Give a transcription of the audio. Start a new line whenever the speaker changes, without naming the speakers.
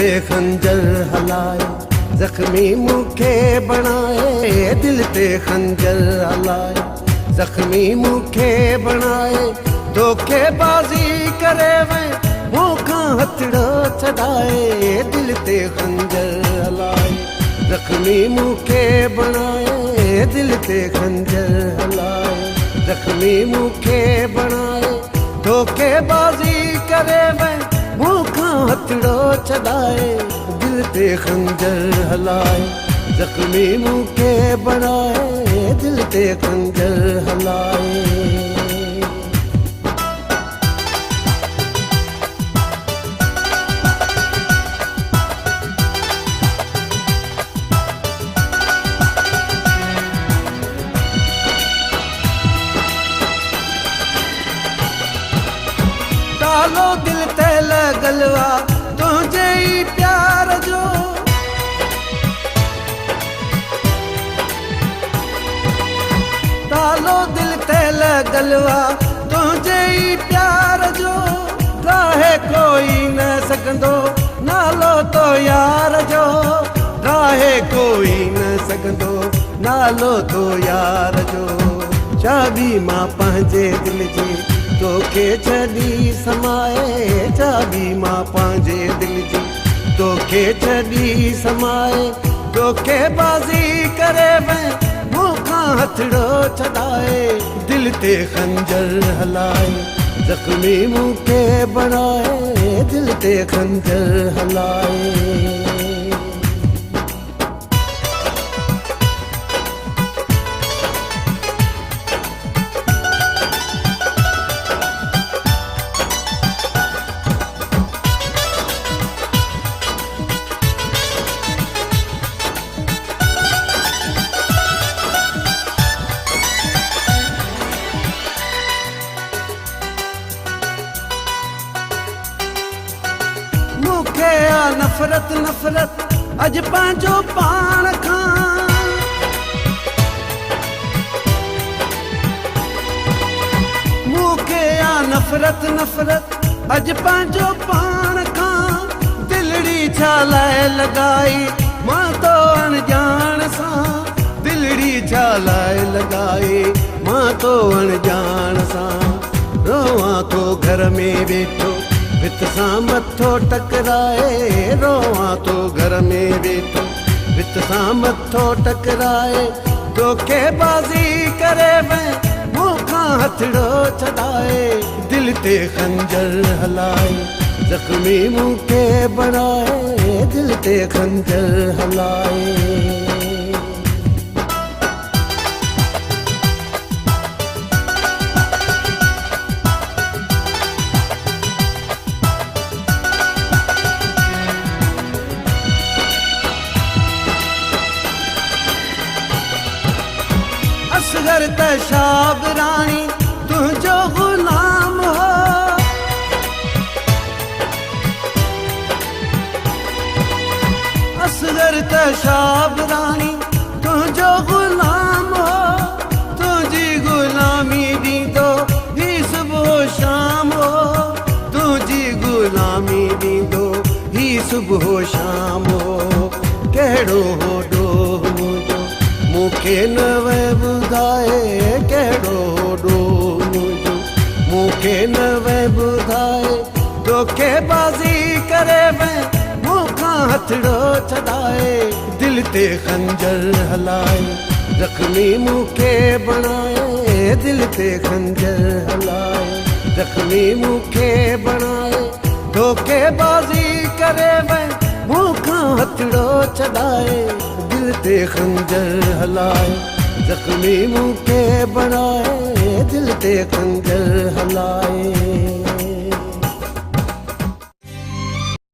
ते खंजर हलाए जख्मी मूंखे बणाए दिल ते खंजर हलाए जख्मी मूंखे बणाए धोखेबाज़ी करे वे मूंखां हथड़ो छॾाए दिल ते खंजर हलाए जख्मी मूंखे बणाए दिल ते खंजर हलाए जख्मी मूंखे बणाए धोखेबाज़ी करे वे मूंखां हथड़ो छॾाए दिल ते खंजर हलाए जख्मी मूंखे बणाए दिल ते खंजर हलाए तालो दिल ते लगलवा तुझे ही प्यार जो तालो दिल ते लगलवा तुझे ही प्यार जो राहे कोई न सकंदो नालो तो यार जो राहे कोई न सकंदो नालो तो यार जो चाबी मां पंहिंजे दिल जी तोखे छॾी समाए चाबी मां पंहिंजे दिल जी तोखे छॾी समाए धोखेबाज़ी करे वे मूंखां हथड़ो छॾाए दिल ते खंजर हलाए जख्मी मूंखे बणाए दिल ते खंजर हलाए मूंखे आ नफ़रत नफ़रत अज पंहिंजो पाण खां मूंखे आ नफ़रत नफ़रत अज पंहिंजो पाण खां दिलड़ी छा लाइ लॻाई मां तो अणजाण सां दिलड़ी छा लाइ लॻाई मां तो अणजाण सां रोवां तो घर में वेठो भित सां मथो टकराए रोवां तो घर में वेठो भित सां मथो टकराए धोखेबाज़ी करे वे मूंखां हथड़ो छॾाए दिल ते खंजर हलाए जख्मी मूंखे बणाए दिल ते खंजर हलाए असगर तशाब रानी तुझो गुलाम हो असगर तशाब रानी तुझो गुलाम हो तुझी गुलामी दीदो ही सुबह शाम हो तुझी गुलामी दीदो ही सुबह शाम हो कहिड़ो हो डोह मुंहिंजो मूंखे न वे ॿुधाए कहिड़ो ॾोह मुंहिंजो मूंखे न वे ॿुधाए धोखेबाज़ी करे वे मूंखां हथड़ो छॾाए दिल ते खंजर हलाए जख्मी मूंखे बणाए दिल ते खंजर हलाए जख्मी मूंखे बणाए धोखेबाज़ी करे वे मूंखां हथड़ो छॾाए दिल ते खंजर हलाए जख्मी मूंखे बणाए दिल ते खंजर हलाए